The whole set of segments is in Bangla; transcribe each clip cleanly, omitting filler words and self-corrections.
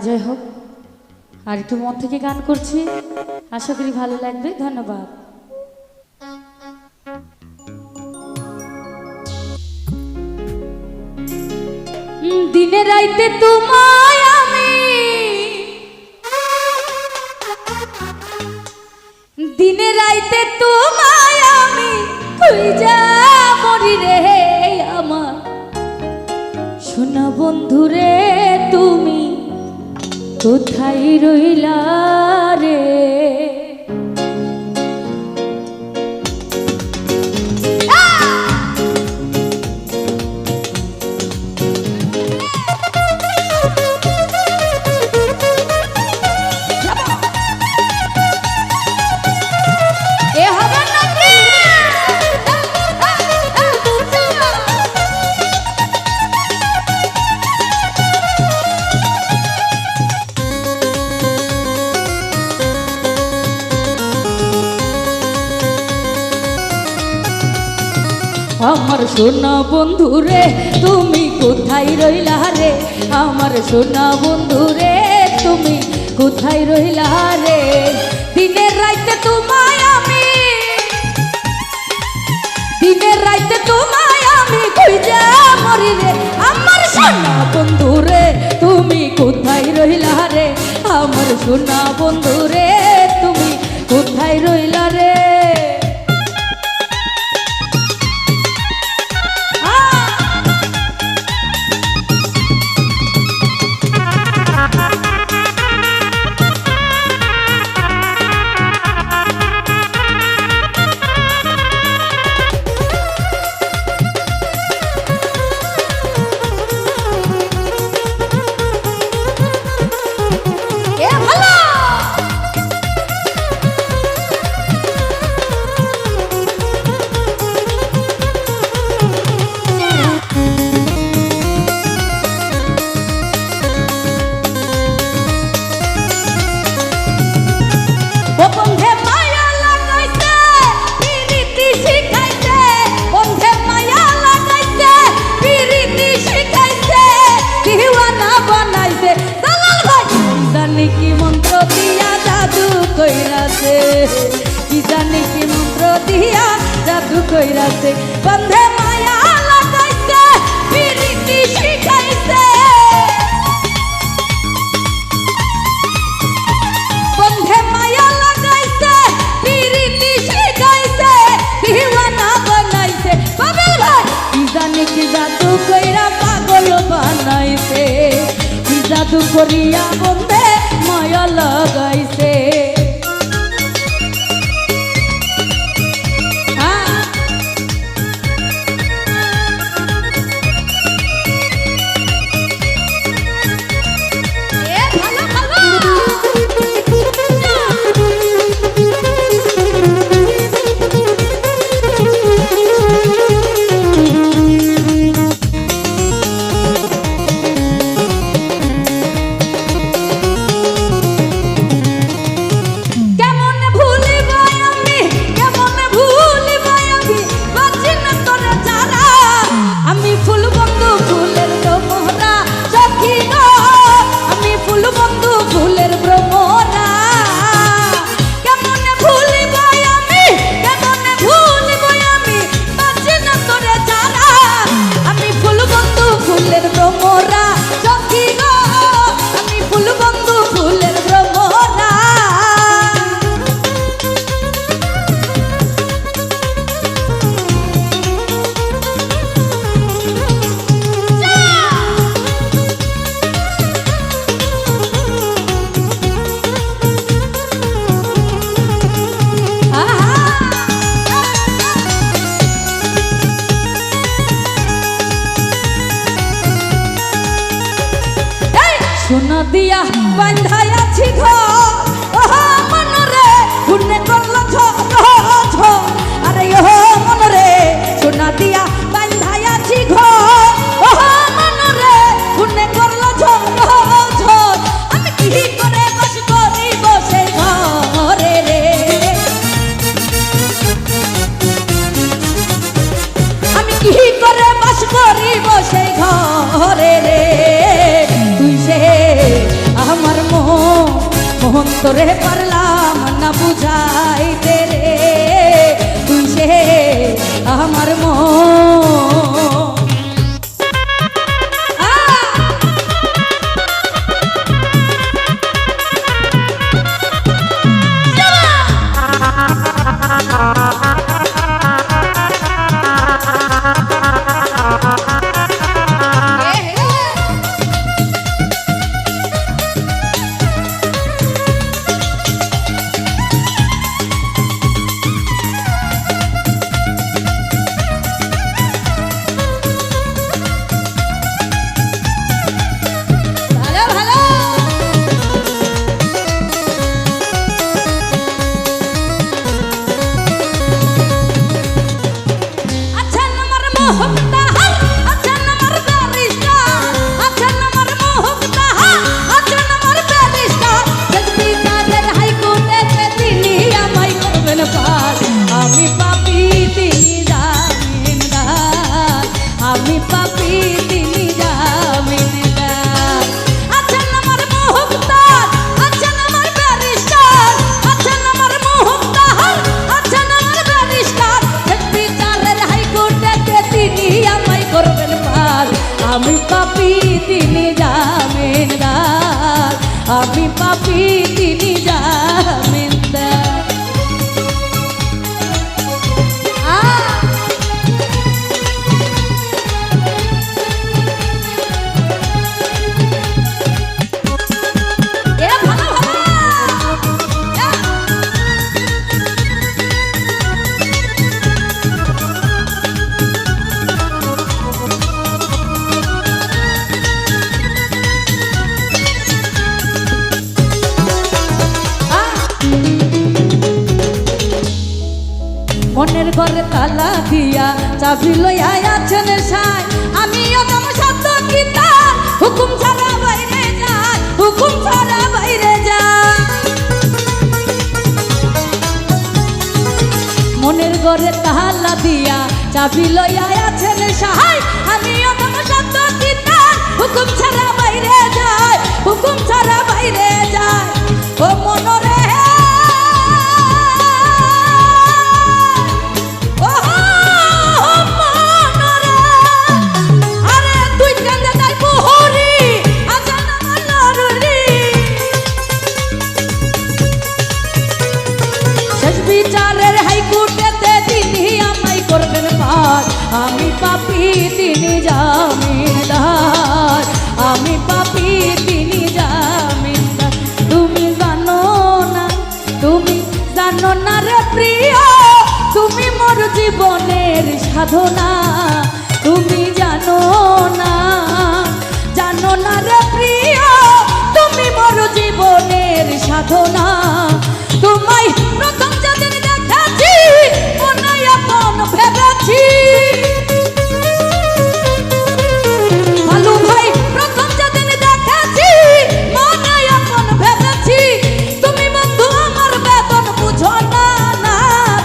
জয় হোক। আর একটু মন থেকে গান করছি, আশা করি ভালো লাগবে। ধন্যবাদ। দিনে রাইতে তোমায় আমি, দিনে রাইতে তোমায় আমি তুই যা মরি রে আমার সোনা বন্ধু রে, তুমি কোথায় রইলা রে? আমার সোনা বন্ধু রে, তুমি কোথায় রইলা রে? আমার সোনা বন্ধু রে, তুমি কোথায় রইলা রে? দিনের রাইতে তোমায় আমি, দিনের রাইতে তোমায় আমি খুঁজা মরি রে। আমার সোনা বন্ধু রে, তুমি কোথায় রইলা রে? আমার সোনা বন্ধু রে, তুমি কোথায় রইলা রে? কি জানি কি মন্ত্র দিয়া জাদু কইরাছে, বন্ধে মায়া লাগাইছে পিরিতি শিখাইছে, বন্ধে মায়া লাগাইছে পিরিতি শিখাইছে, দিওয়ানা বানাইছে পাগল ভাই। কি জানি কি জাদু কইরা পাগল বানাইছে, কি জাদু করিয়া বন্ধে মায়া লাগাইছে। সোনা দিয়া বান্ধাই আছি ঘর, ওহো মনরে ঘুরনে করলো ঝড়, আরে ওহো মনরে সোনা দিয়া বান্ধাই আছি ঘর, ওহো মনরে ঘুরনে করলো ঝড়, আমি কি করে বাস করি বসে ঘরে রে? আমি কি করে বাস করি বসে ঘরে রে? তুই সে অন্তরে পারলাম না বুঝাইতে রে তুই সে আমার মন আমি পাপী তিনি জামিনদার আমি পাপী তিনি জামিনদার মনের ঘরে তালা দিয়া চাবি লইয়া আছেন সাই আমিও তো শব্দ কিতা হুকুম ছাড়া বাইরে যায় হুকুম ছাড়া বাইরে যায় মনের ঘরে তালা দিয়া চাবি লইয়া আছেন সাই আমিও তো শব্দ কিতা হুকুম ছাড়া বাইরে যায় হুকুম ছাড়া বাইরে যায় ও মনরে বিচারের হাইকোর্টেতে তিনি আমায় করবেন পার আমি পাপী তিনি জামিনদার আমি পাপী তিনি জামিনদার তুমি জানো না রে প্রিয় তুমি মোর জীবনের সাধনা তুমি জানো না রে প্রিয় তুমি মোর জীবনের সাধনা তোমায় প্রথম যেদিন দেখেছি মনে আপন ভেবেছি ভালো ভাই প্রথম যেদিন দেখেছি মনে আপন ভেবেছি তুমি বন্ধু আমার বেদন বুঝো না না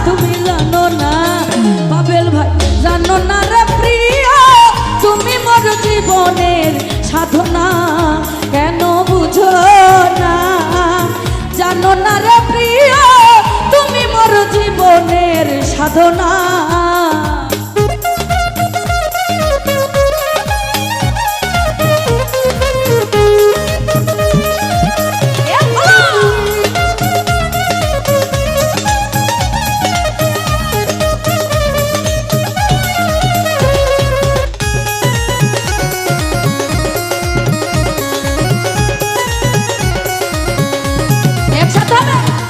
তুমি জানো না পাবেল ভাই জানো না রে প্রিয় তুমি মোর জীবনের সাধনা কেন বুঝো না জানো না রে প্রিয় তুমি মোর জীবনের সাধনা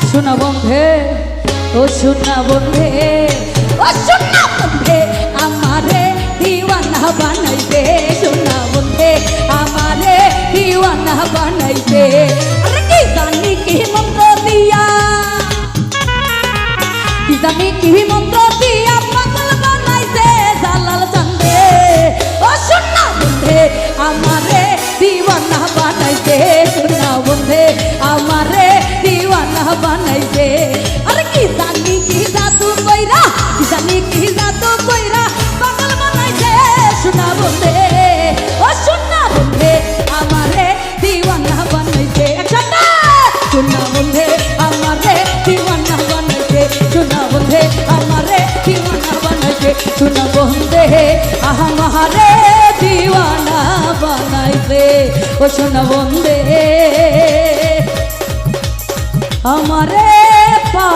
শোনা বন্ধে ও শোনা বন্ধে ও শোনা বন্ধে আমারে দিওয়ানা বানাইবে শোনা বন্ধে আমারে দিওয়ানা বানাইবে আরে কি জানি কি মন্ত্র দিয়া কি জানি কি মন্ত্র দিয়া পাগল বানাইছে জালাল চান্দে ও শোনা বন্ধে আমারে দিওয়ানা বানাইছে শোনা বন্ধে আমারে দিওয়ানা বানাইছে আরে কি জানি কি জাদু কইরা কি জানি কি জাদু কইরা পাগল বানাইছে শোনা বন্ধে ও শোনা বন্ধে আমারে দিওয়ানা বানাইছে একসাথে শোনা সোনা বন্দে আমারে দিওয়ানা বানাইছে ও সোনা বন্দে আমারে পা